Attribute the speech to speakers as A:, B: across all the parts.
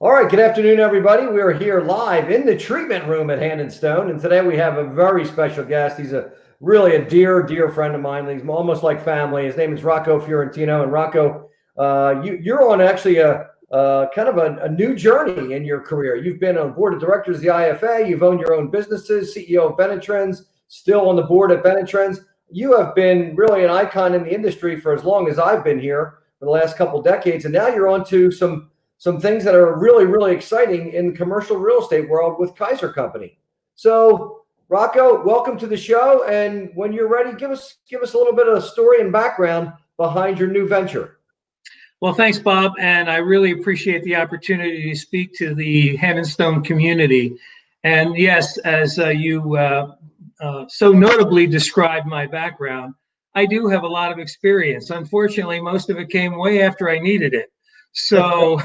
A: All right, good afternoon, everybody. We are here live in the treatment room at Hand and Stone, and today we have a very special guest. He's really a dear friend of mine. He's almost like family. His name is Rocco Fiorentino, and Rocco, you're on actually a kind of a new journey in your career. You've been on board of directors of the IFA. You've owned your own businesses, CEO of Bennett Trends, still on the board at Bennett Trends. You have been really an icon in the industry for as long as I've been here for the last couple of decades, and now you're on to some things that are really exciting in the commercial real estate world with Kaiser Company. So, Rocco, welcome to the show. And when you're ready, give us a little bit of story and background behind your new venture.
B: Well, thanks, Bob, and I really appreciate the opportunity to speak to the Hand and Stone community. And yes, as you so notably described my background, I do have a lot of experience. Unfortunately, most of it came way after I needed it. So,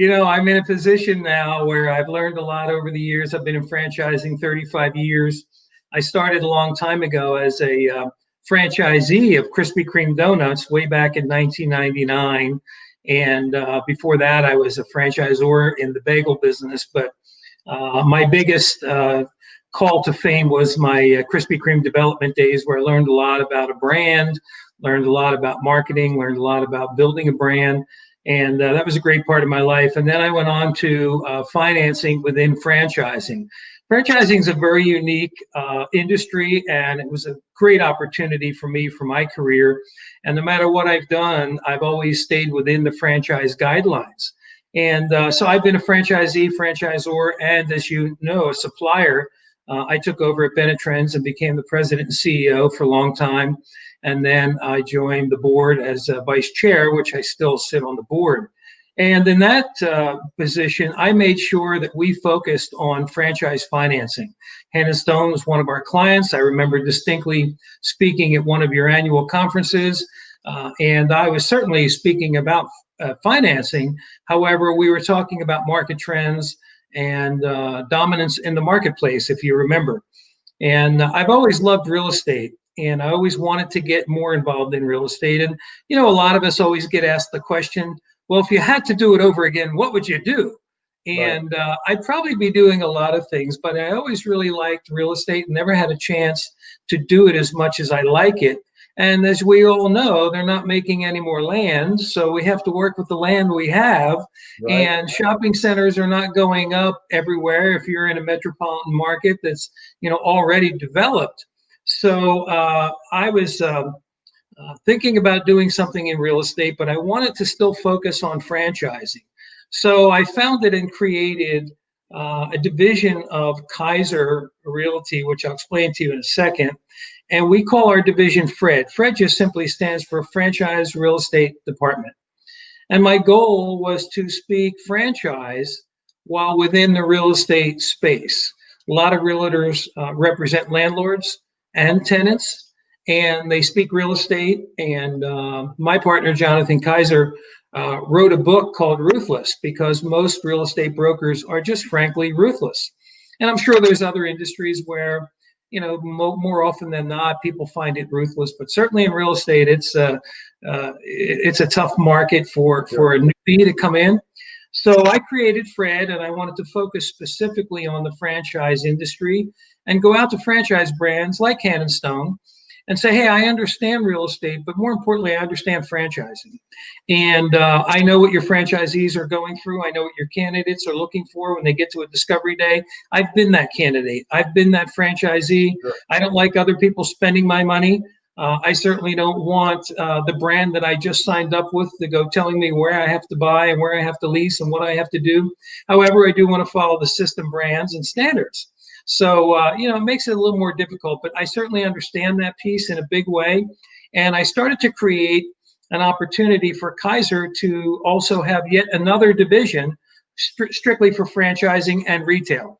B: I'm in a position now where I've learned a lot over the years. I've been in franchising 35 years. I started a long time ago as a franchisee of Krispy Kreme Doughnuts way back in 1999. And before that, I was a franchisor in the bagel business. But my biggest call to fame was my Krispy Kreme development days, where I learned a lot about a brand, learned a lot about marketing, learned a lot about building a brand. And that was a great part of my life. And then I went on to financing within franchising. Franchising is a very unique industry, and it was a great opportunity for me for my career. And no matter what I've done, I've always stayed within the franchise guidelines. And so I've been a franchisee, franchisor, and as you know, a supplier. I took over at Bennett Trends and became the president and CEO for a long time. And then I joined the board as a vice chair, which I still sit on the board. And in that position, I made sure that we focused on franchise financing. Hand and Stone was one of our clients. I remember distinctly speaking at one of your annual conferences, and I was certainly speaking about financing. However, we were talking about market trends and dominance in the marketplace, if you remember. And I've always loved real estate. And I always wanted to get more involved in real estate. And, a lot of us always get asked the question, well, if you had to do it over again, what would you do? And I'd probably be doing a lot of things, but I always really liked real estate and never had a chance to do it as much as I like it. And as we all know, they're not making any more land. So we have to work with the land we have. Right. And shopping centers are not going up everywhere if you're in a metropolitan market that's, already developed. So I was thinking about doing something in real estate, but I wanted to still focus on franchising. So I founded and created a division of Kaiser Realty, which I'll explain to you in a second. And we call our division F.R.E.D. F.R.E.D just simply stands for Franchise Real Estate Department. And my goal was to speak franchise while within the real estate space. A lot of realtors represent landlords and tenants, and they speak real estate. And my partner, Jonathan Kaiser, wrote a book called Ruthless, because most real estate brokers are just frankly ruthless. And I'm sure there's other industries where, more often than not, people find it ruthless. But certainly in real estate, it's a tough market for a newbie to come in. So I created F.R.E.D, and I wanted to focus specifically on the franchise industry and go out to franchise brands like Hand and Stone and say, hey, I understand real estate, but more importantly, I understand franchising. And I know what your franchisees are going through. I know what your candidates are looking for when they get to a discovery day. I've been that candidate. I've been that franchisee. Sure. I don't like other people spending my money. I certainly don't want the brand that I just signed up with to go telling me where I have to buy and where I have to lease and what I have to do. However, I do want to follow the system brands and standards. So, it makes it a little more difficult, but I certainly understand that piece in a big way. And I started to create an opportunity for Kaiser to also have yet another division strictly for franchising and retail.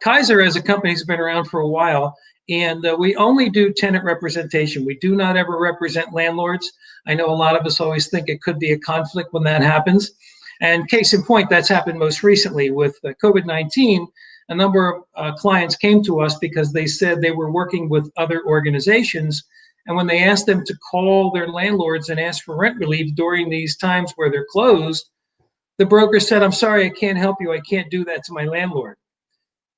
B: Kaiser as a company has been around for a while, and we only do tenant representation. We do not ever represent landlords. I know a lot of us always think it could be a conflict when that happens. And case in point, that's happened most recently with COVID-19. A number of clients came to us because they said they were working with other organizations. And when they asked them to call their landlords and ask for rent relief during these times where they're closed, the broker said, I'm sorry, I can't help you. I can't do that to my landlord.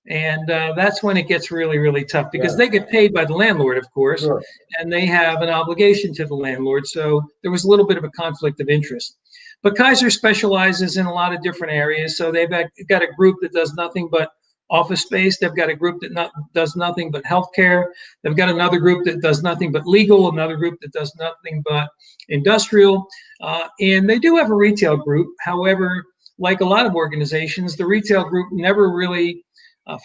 B: And that's when it gets really, really tough, because they get paid by the landlord, of course,
A: Sure.
B: and they have an obligation to the landlord. So there was a little bit of a conflict of interest. But Kaiser specializes in a lot of different areas. So they've got a group that does nothing but office space. They've got a group that does nothing but healthcare. They've got another group that does nothing but legal, another group that does nothing but industrial. And they do have a retail group. However, like a lot of organizations, the retail group never really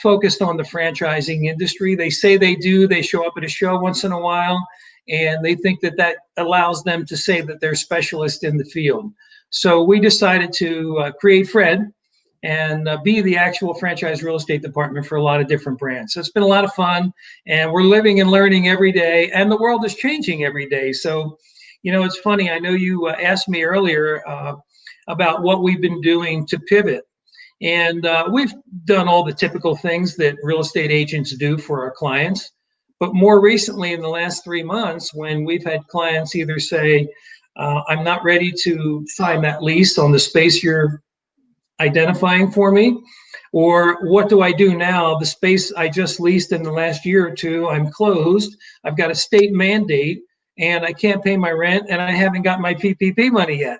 B: focused on the franchising industry. They say they do. They show up at a show once in a while, and they think that that allows them to say that they're specialists in the field. So we decided to create F.R.E.D and be the actual franchise real estate department for a lot of different brands. So it's been a lot of fun, and we're living and learning every day, and the world is changing every day. So, you know, it's funny. I know you asked me earlier about what we've been doing to pivot. And we've done all the typical things that real estate agents do for our clients. But more recently, in the last 3 months, when we've had clients either say, I'm not ready to sign that lease on the space you're identifying for me, or what do I do now? The space I just leased in the last year or two, I'm closed. I've got a state mandate, and I can't pay my rent, and I haven't got my PPP money yet.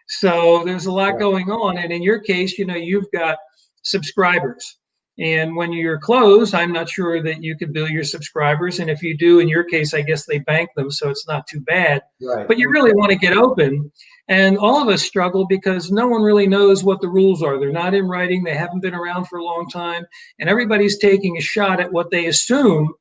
B: So there's a lot going on. And in your case, you know, you've got subscribers. And when you're closed, I'm not sure that you can bill your subscribers. And if you do, in your case, I guess they bank them, so it's not too bad.
A: Right.
B: But you really want to get open. And all of us struggle because no one really knows what the rules are. They're not in writing. They haven't been around for a long time. And everybody's taking a shot at what they assume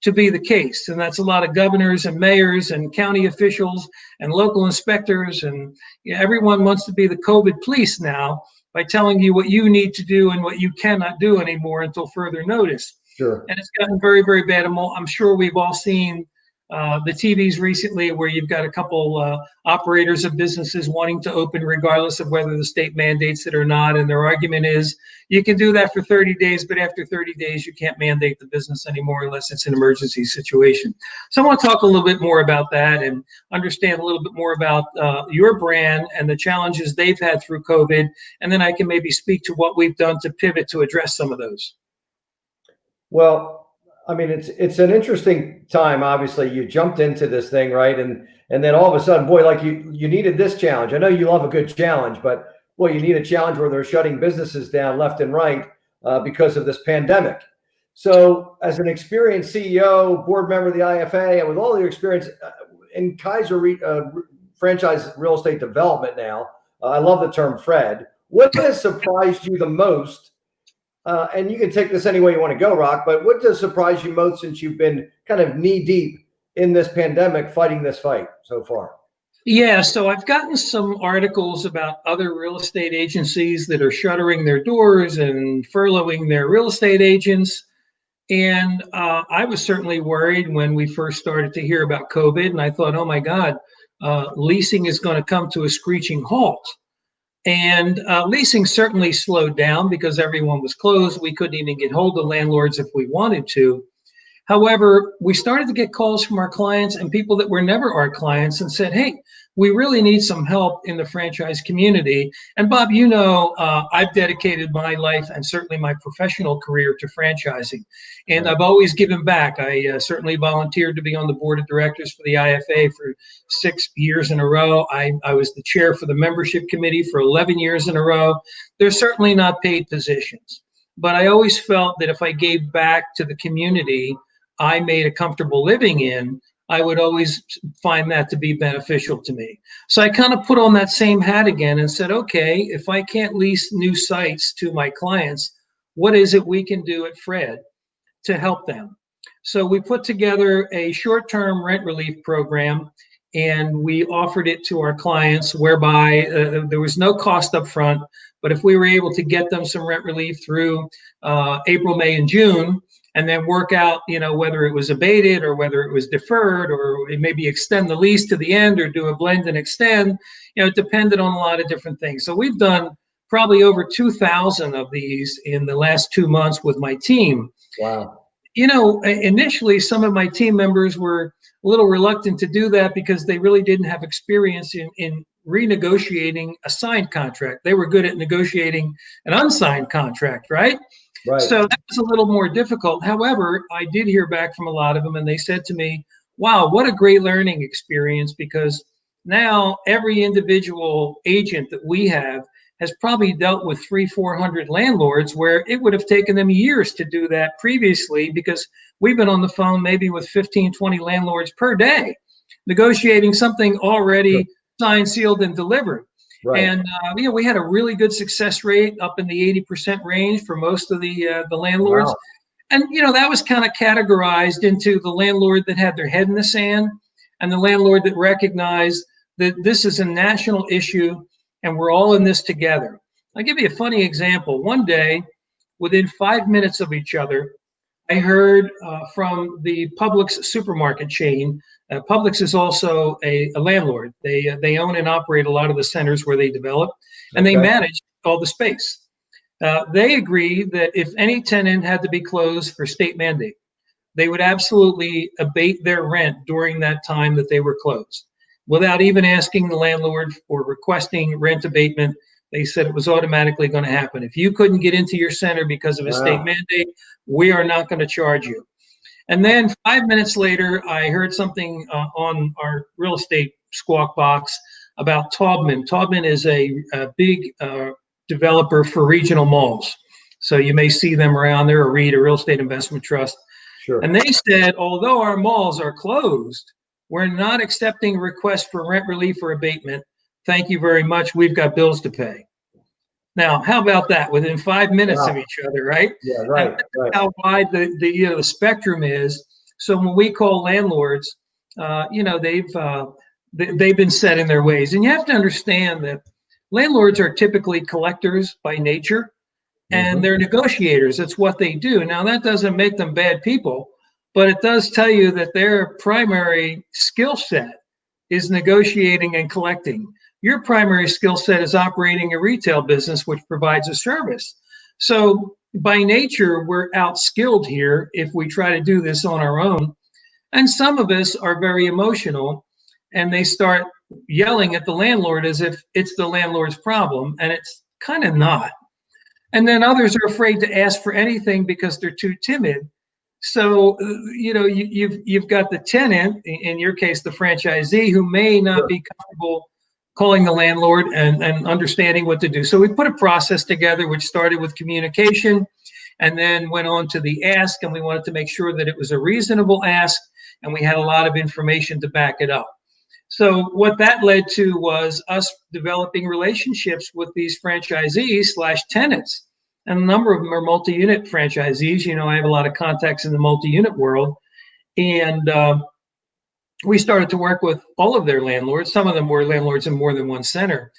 B: to be the case. And that's a lot of governors and mayors and county officials and local inspectors. And you know, everyone wants to be the COVID police now by telling you what you need to do and what you cannot do anymore until further notice.
A: Sure.
B: And it's gotten very, very bad. I'm sure we've all seen the TVs recently where you've got a couple operators of businesses wanting to open regardless of whether the state mandates it or not. And their argument is you can do that for 30 days, but after 30 days, you can't mandate the business anymore unless it's an emergency situation. So I want to talk a little bit more about that and understand a little bit more about your brand and the challenges they've had through COVID. And then I can maybe speak to what we've done to pivot to address some of those.
A: Well, I mean, it's an interesting time. Obviously, you jumped into this thing, right? And then all of a sudden, boy, like you needed this challenge. I know you love a good challenge, but boy, you need a challenge where they're shutting businesses down left and right because of this pandemic. So, as an experienced CEO, board member of the IFA, and with all your experience in Kaiser franchise real estate development now, I love the term F.R.E.D. What has surprised you the most? And you can take this any way you want to go, Rock, but what does surprise you most since you've been kind of knee deep in this pandemic fighting this fight so far?
B: Yeah, so I've gotten some articles about other real estate agencies that are shuttering their doors and furloughing their real estate agents. And I was certainly worried when we first started to hear about COVID. And I thought, oh my God, leasing is going to come to a screeching halt. And leasing certainly slowed down because everyone was closed. We couldn't even get hold of landlords if we wanted to. However, we started to get calls from our clients and people that were never our clients and said, hey, we really need some help in the franchise community. And Bob, you know, I've dedicated my life and certainly my professional career to franchising. And I've always given back. I certainly volunteered to be on the board of directors for the IFA for 6 years in a row. I was the chair for the membership committee for 11 years in a row. They're certainly not paid positions. But I always felt that if I gave back to the community I made a comfortable living in, I would always find that to be beneficial to me. So I kind of put on that same hat again and said, okay, if I can't lease new sites to my clients, what is it we can do at F.R.E.D to help them? So we put together a short-term rent relief program, and we offered it to our clients whereby there was no cost up front, but if we were able to get them some rent relief through April, May, and June, and then work out, you know, whether it was abated or whether it was deferred or maybe extend the lease to the end or do a blend and extend, you know, it depended on a lot of different things. So we've done probably over 2,000 of these in the last 2 months with my team.
A: Wow.
B: You know, initially, some of my team members were a little reluctant to do that because they really didn't have experience in renegotiating a signed contract. They were good at negotiating an unsigned contract, right?
A: Right.
B: So that was a little more difficult. However, I did hear back from a lot of them, and they said to me, wow, what a great learning experience, because now every individual agent that we have has probably dealt with 300-400 landlords, where it would have taken them years to do that previously, because we've been on the phone maybe with 15-20 landlords per day, negotiating something already signed, sealed, and delivered.
A: Right.
B: And we had a really good success rate up in the 80% range for most of the landlords.
A: Wow.
B: And that was kind of categorized into the landlord that had their head in the sand, and the landlord that recognized that this is a national issue and we're all in this together. I'll give you a funny example. One day, within 5 minutes of each other, I heard from the Publix supermarket chain. Publix is also a landlord. They own and operate a lot of the centers where they develop, and they manage all the space. They agree that if any tenant had to be closed for state mandate, they would absolutely abate their rent during that time that they were closed, without even asking the landlord or requesting rent abatement. They said it was automatically going to happen. If you couldn't get into your center because of a state mandate, we are not going to charge you. And then 5 minutes later, I heard something on our real estate squawk box about Taubman. Taubman is a big developer for regional malls. So you may see them around there, or REIT, a real estate investment trust.
A: Sure.
B: And they said, although our malls are closed, we're not accepting requests for rent relief or abatement. Thank you very much. We've got bills to pay. Now, how about that? Within 5 minutes of each other, right?
A: Yeah, right.
B: And that's how wide the spectrum is. So when we call landlords, they've been set in their ways, and you have to understand that landlords are typically collectors by nature, and they're negotiators. That's what they do. Now, that doesn't make them bad people, but it does tell you that their primary skill set is negotiating and collecting. Your primary skill set is operating a retail business, which provides a service. So by nature, we're outskilled here if we try to do this on our own. And some of us are very emotional, and they start yelling at the landlord as if it's the landlord's problem, and it's kind of not. And then others are afraid to ask for anything because they're too timid. So, you've got the tenant, in your case, the franchisee, who may not be comfortable calling the landlord and understanding what to do. So we put a process together, which started with communication and then went on to the ask. And we wanted to make sure that it was a reasonable ask, and we had a lot of information to back it up. So what that led to was us developing relationships with these franchisees/tenants. And a number of them are multi-unit franchisees. I have a lot of contacts in the multi-unit world. And we started to work with all of their landlords. Some of them were landlords in more than one center.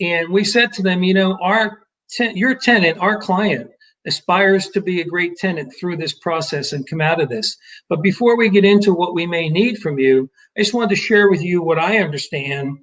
B: And we said to them, your tenant, our client, aspires to be a great tenant through this process and come out of this. But before we get into what we may need from you, I just wanted to share with you what I understand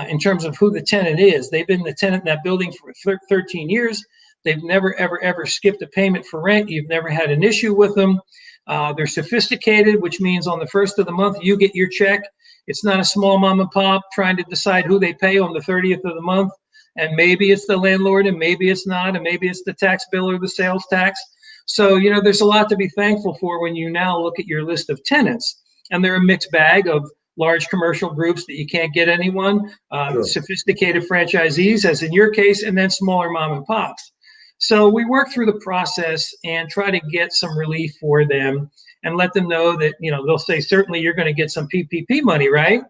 B: in terms of who the tenant is. They've been the tenant in that building for 13 years. They've never, ever, ever skipped a payment for rent. You've never had an issue with them. They're sophisticated, which means on the first of the month, you get your check. It's not a small mom and pop trying to decide who they pay on the 30th of the month. And maybe it's the landlord, and maybe it's not, and maybe it's the tax bill or the sales tax. So, there's a lot to be thankful for when you now look at your list of tenants. And they're a mixed bag of large commercial groups that you can't get anyone, sophisticated franchisees, as in your case, and then smaller mom and pops. So we work through the process and try to get some relief for them and let them know that, they'll say, certainly you're going to get some PPP money, right?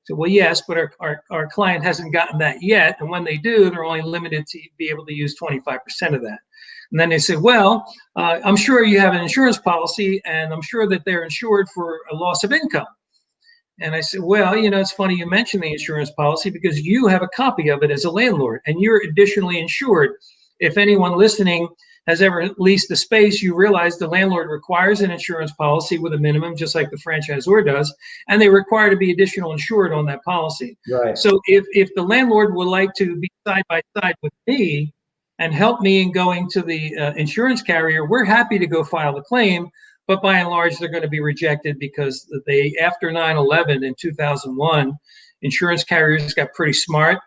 B: So, well, yes, but our client hasn't gotten that yet. And when they do, they're only limited to be able to use 25% of that. And then they say, well, I'm sure you have an insurance policy, and I'm sure that they're insured for a loss of income. And I said, well, it's funny you mentioned the insurance policy, because you have a copy of it as a landlord, and you're additionally insured. If anyone listening has ever leased the space, you realize the landlord requires an insurance policy with a minimum, just like the franchisor does, and they require to be additional insured on that policy.
A: Right.
B: So if the landlord would like to be side by side with me and help me in going to the insurance carrier, we're happy to go file the claim. But by and large, they're going to be rejected because after 9/11 in 2001, insurance carriers got pretty smart,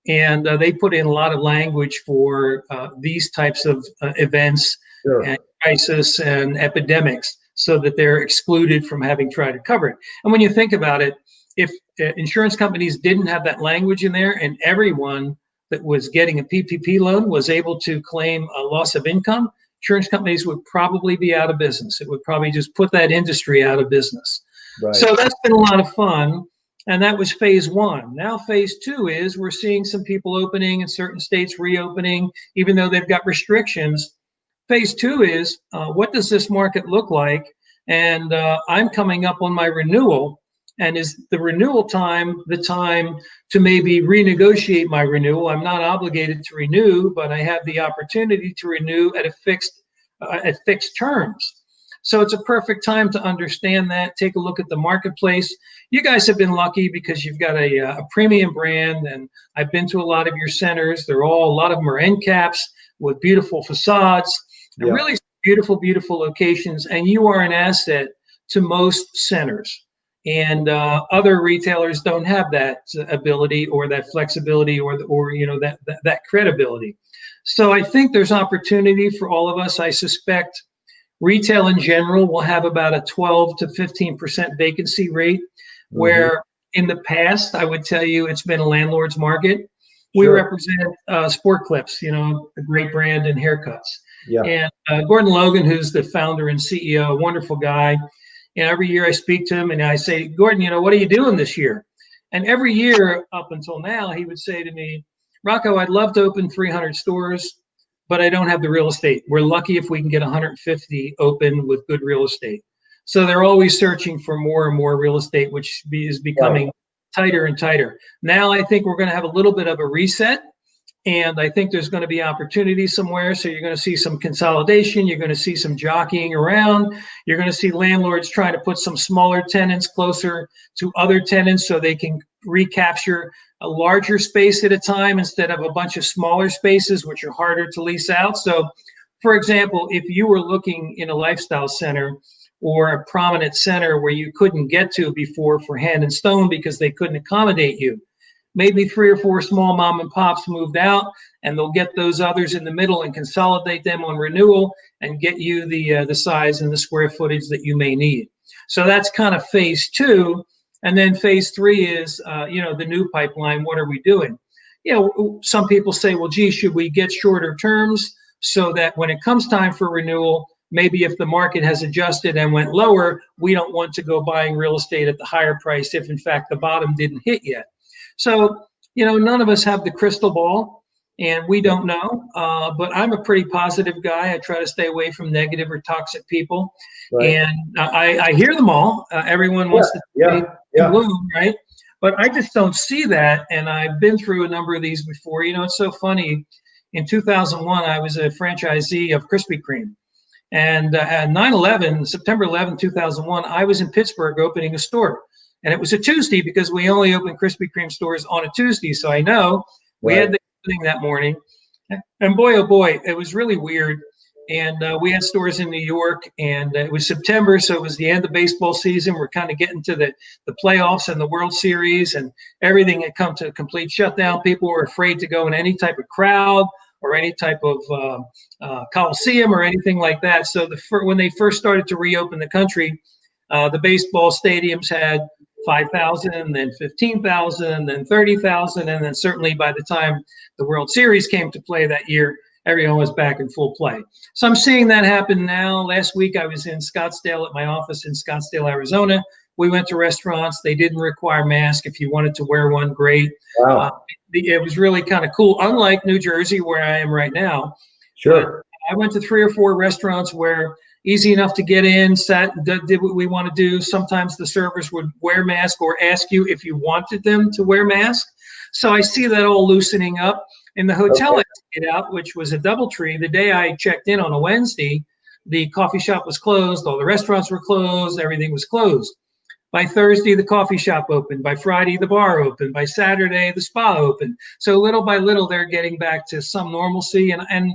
B: and they put in a lot of language for these types of events and crisis and epidemics, so that they're excluded from having tried to cover it. And when you think about it, if insurance companies didn't have that language in there, and everyone that was getting a PPP loan was able to claim a loss of income, insurance companies would probably be out of business. It would probably just put that industry out of business. Right. So that's been a lot of fun. And that was phase one. Now phase two is we're seeing some people opening and certain states reopening, even though they've got restrictions. Phase two is what does this market look like? And I'm coming up on my renewal. And is the renewal time the time to maybe renegotiate my renewal? I'm not obligated to renew, but I have the opportunity to renew at fixed terms. So it's a perfect time to understand that. Take a look at the marketplace. You guys have been lucky because you've got a premium brand, and I've been to a lot of your centers. A lot of them are end caps with beautiful facades, and really beautiful, beautiful locations. And you are an asset to most centers. And other retailers don't have that ability or that flexibility or that credibility. So I think there's opportunity for all of us. I suspect retail in general will have about a 12 to 15% vacancy rate, where in the past, I would tell you it's been a landlord's market. We represent Sport Clips, a great brand in haircuts. And Gordon Logan, who's the founder and CEO, a wonderful guy. And every year I speak to him and I say, Gordon, what are you doing this year? And every year up until now, he would say to me, Rocco, I'd love to open 300 stores, but I don't have the real estate. We're lucky if we can get 150 open with good real estate. So they're always searching for more and more real estate, which is becoming tighter and tighter. Now I think we're going to have a little bit of a reset. And I think there's going to be opportunity somewhere. So you're going to see some consolidation. You're going to see some jockeying around. You're going to see landlords trying to put some smaller tenants closer to other tenants so they can recapture a larger space at a time instead of a bunch of smaller spaces, which are harder to lease out. So, for example, if you were looking in a lifestyle center or a prominent center where you couldn't get to before for Hand and Stone because they couldn't accommodate you, maybe 3 or 4 small mom and pops moved out, and they'll get those others in the middle and consolidate them on renewal and get you the size and the square footage that you may need. So that's kind of phase two. And then phase three is, the new pipeline. What are we doing? Some people say, well, gee, should we get shorter terms so that when it comes time for renewal, maybe if the market has adjusted and went lower, we don't want to go buying real estate at the higher price if, in fact, the bottom didn't hit yet. So, none of us have the crystal ball, and we don't know, but I'm a pretty positive guy. I try to stay away from negative or toxic people. And I hear them all. Everyone wants to bloom, right? But I just don't see that, and I've been through a number of these before. It's so funny. In 2001, I was a franchisee of Krispy Kreme. And at 9/11, September 11, 2001, I was in Pittsburgh opening a store. And it was a Tuesday because we only open Krispy Kreme stores on a Tuesday. So I know we had the opening that morning. And boy, oh boy, it was really weird. And we had stores in New York, and it was September. So it was the end of baseball season. We're kind of getting to the playoffs and the World Series, and everything had come to a complete shutdown. People were afraid to go in any type of crowd or any type of coliseum or anything like that. So when they first started to reopen the country, the baseball stadiums had 5,000, then 15,000, then 30,000, and then certainly by the time the World Series came to play that year, everyone was back in full play. So I'm seeing that happen now. Last week I was in Scottsdale at my office in Scottsdale, Arizona. We went to restaurants. They didn't require masks. If you wanted to wear one, great. Wow. It was really kind of cool, unlike New Jersey where I am right now. Sure. I went to 3 or 4 restaurants where easy enough to get in, did what we want to do. Sometimes the servers would wear masks or ask you if you wanted them to wear masks. So I see that all loosening up. In the hotel I stayed out, which was a DoubleTree, the day I checked in on a Wednesday, the coffee shop was closed, all the restaurants were closed, everything was closed. By Thursday, the coffee shop opened. By Friday, the bar opened. By Saturday, the spa opened. So little by little, they're getting back to some normalcy. And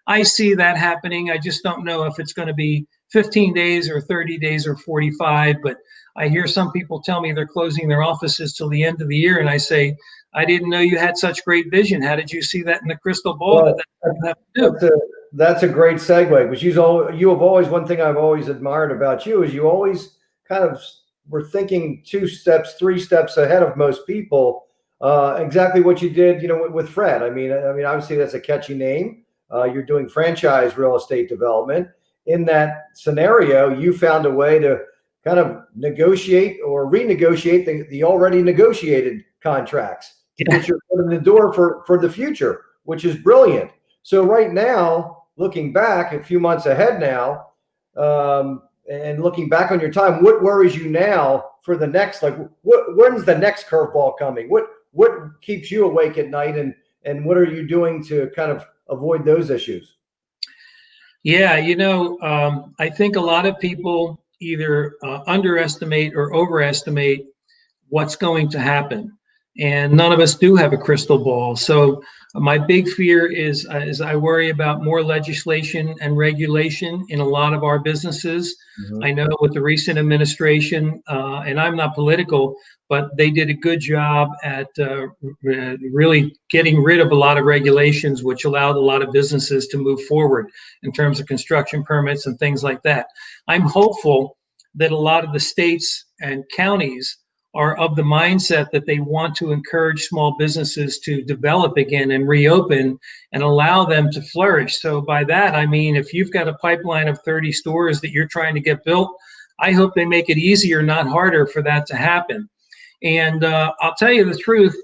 B: I see that happening. I just don't know if it's going to be 15 days or 30 days or 45, but I hear some people tell me they're closing their offices till the end of the year, and I say, I didn't know you had such great vision. How did you see that in the crystal ball?
A: Well,
B: That have to do?
A: that's a great segue, because you have always, one thing I've always admired about you is you always kind of were thinking 2 steps, 3 steps ahead of most people. Exactly what you did, with F.R.E.D. I mean, obviously that's a catchy name. You're doing franchise real estate development. In that scenario, you found a way to kind of negotiate or renegotiate the already negotiated contracts to
B: Yeah.
A: get your foot in the door for the future, which is brilliant. So right now, looking back a few months ahead now, and looking back on your time, what worries you now for the next, like, when's the next curveball coming? What keeps you awake at night, and what are you doing to kind of avoid those issues?
B: Yeah, I think a lot of people either underestimate or overestimate what's going to happen. And none of us do have a crystal ball. So my big fear is I worry about more legislation and regulation in a lot of our businesses.
A: Mhm.
B: I know with the recent administration, and I'm not political, but they did a good job at really getting rid of a lot of regulations, which allowed a lot of businesses to move forward in terms of construction permits and things like that. I'm hopeful that a lot of the states and counties are of the mindset that they want to encourage small businesses to develop again and reopen and allow them to flourish. So by that, I mean, if you've got a pipeline of 30 stores that you're trying to get built, I hope they make it easier, not harder, for that to happen. And I'll tell you the truth,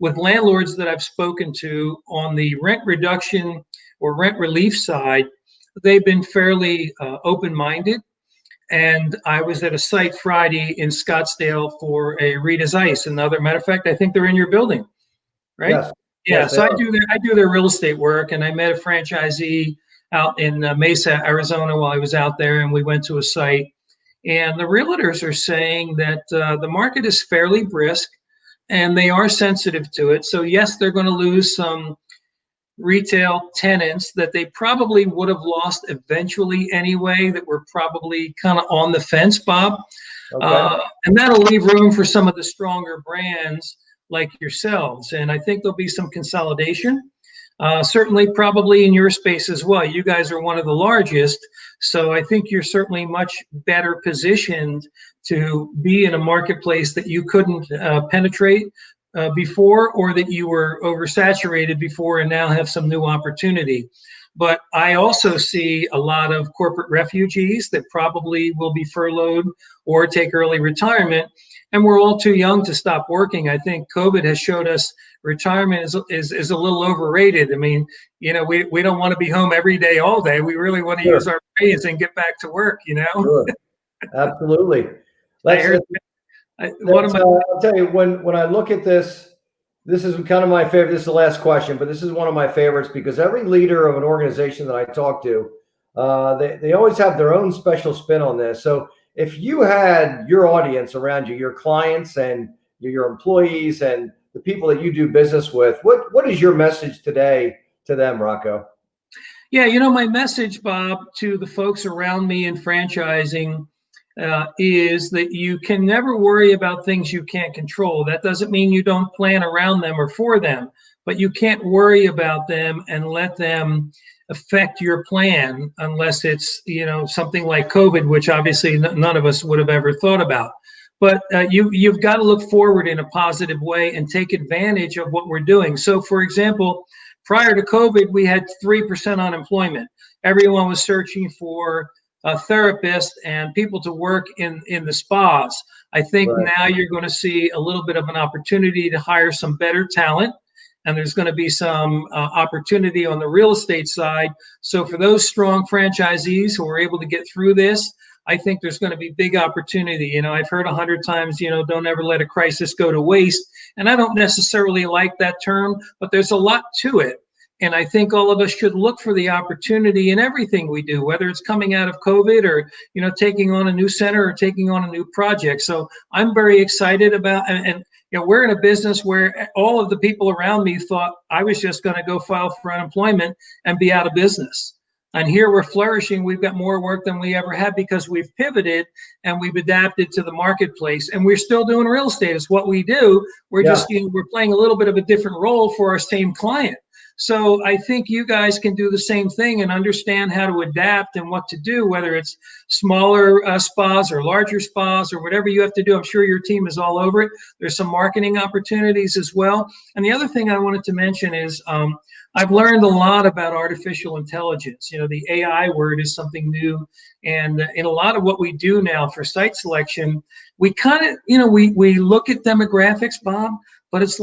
B: with landlords that I've spoken to on the rent reduction or rent relief side, they've been fairly open-minded. And I was at a site Friday in Scottsdale for a Rita's Ice. Another matter of fact, I think they're in your building, right?
A: Yes,
B: Yeah.
A: yes, they
B: So
A: are.
B: I do their real estate work, and I met a franchisee out in Mesa, Arizona, while I was out there, and we went to a site. And the realtors are saying that the market is fairly brisk, and they are sensitive to it. So yes, they're going to lose some retail tenants that they probably would have lost eventually anyway, that were probably kind of on the fence, Bob.
A: Okay.
B: And that'll leave room for some of the stronger brands like yourselves. And I think there'll be some consolidation. Certainly, probably in your space as well. You guys are one of the largest. So I think you're certainly much better positioned to be in a marketplace that you couldn't penetrate before, or that you were oversaturated before and now have some new opportunity. But I also see a lot of corporate refugees that probably will be furloughed or take early retirement. And we're all too young to stop working. I think COVID has showed us retirement is a little overrated. I mean, we don't want to be home every day, all day. We really want to use
A: Sure,
B: our brains and get back to work,
A: sure, absolutely.
B: I
A: Let's
B: heard one of my,
A: I'll tell you, when I look at this, this is kind of my favorite. This is the last question, but this is one of my favorites, because every leader of an organization that I talk to, they always have their own special spin on this. So if you had your audience around you, your clients and your employees and the people that you do business with, what is your message today to them, Rocco?
B: yeah, my message, Bob, to the folks around me in franchising is that you can never worry about things you can't control. That doesn't mean you don't plan around them or for them, but you can't worry about them and let them affect your plan unless it's, something like COVID, which obviously none of us would have ever thought about. But you've got to look forward in a positive way and take advantage of what we're doing. So, for example, prior to COVID, we had 3% unemployment. Everyone was searching for a therapist and people to work in the spas. I think
A: Right.
B: now you're going to see a little bit of an opportunity to hire some better talent, and there's going to be some opportunity on the real estate side. So for those strong franchisees who are able to get through this, I think there's going to be big opportunity. I've heard 100 times, don't ever let a crisis go to waste. And I don't necessarily like that term, but there's a lot to it. And I think all of us should look for the opportunity in everything we do, whether it's coming out of COVID or, taking on a new center or taking on a new project. So I'm very excited about, and we're in a business where all of the people around me thought I was just going to go file for unemployment and be out of business. And here we're flourishing. We've got more work than we ever had because we've pivoted and we've adapted to the marketplace. And we're still doing real estate. It's what we do. We're
A: Yeah.
B: just, we're playing a little bit of a different role for our same client. So I think you guys can do the same thing and understand how to adapt and what to do, whether it's smaller spas or larger spas or whatever you have to do. I'm sure your team is all over it. There's some marketing opportunities as well. And the other thing I wanted to mention is I've learned a lot about artificial intelligence. The AI word is something new. And in a lot of what we do now for site selection, we kind of, we look at demographics, Bob, but it's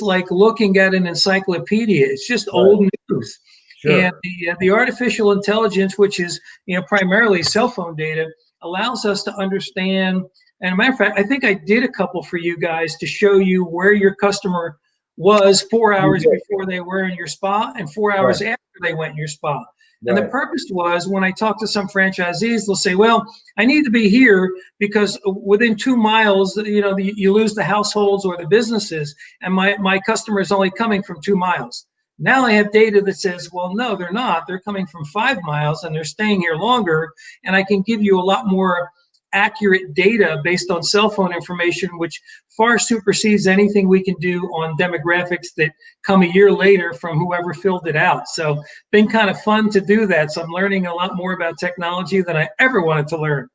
B: like looking at an encyclopedia. It's just old news.
A: Sure.
B: And the artificial intelligence, which is primarily cell phone data, allows us to understand. And as a matter of fact, I think I did a couple for you guys to show you where your customer was 4 hours before they were in your spa and 4 hours after they went in your spa. And the purpose was, when I talk to some franchisees, they'll say, well, I need to be here because within 2 miles, you lose the households or the businesses, and my customer is only coming from 2 miles. Now I have data that says, well, no, they're not. They're coming from 5 miles and they're staying here longer. And I can give you a lot more accurate data based on cell phone information, which far supersedes anything we can do on demographics that come a year later from whoever filled it out. So been kind of fun to do that. So I'm learning a lot more about technology than I ever wanted to learn.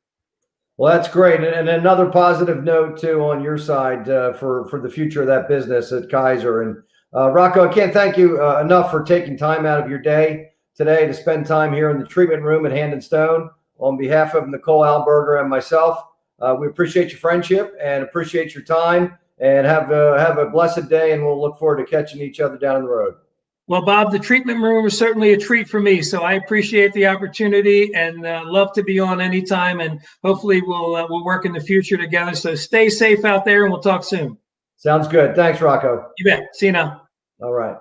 A: Well, that's great. And another positive note too on your side for the future of that business at Kaiser. And Rocco, I can't thank you enough for taking time out of your day today to spend time here in the treatment room at Hand and Stone. On behalf of Nicole Alberger and myself, we appreciate your friendship and appreciate your time, and have a blessed day, and we'll look forward to catching each other down the road.
B: Well, Bob, the treatment room is certainly a treat for me, so I appreciate the opportunity and love to be on anytime, and hopefully we'll work in the future together. So stay safe out there, and we'll talk soon.
A: Sounds good. Thanks, Rocco.
B: You bet. See you now.
A: All right.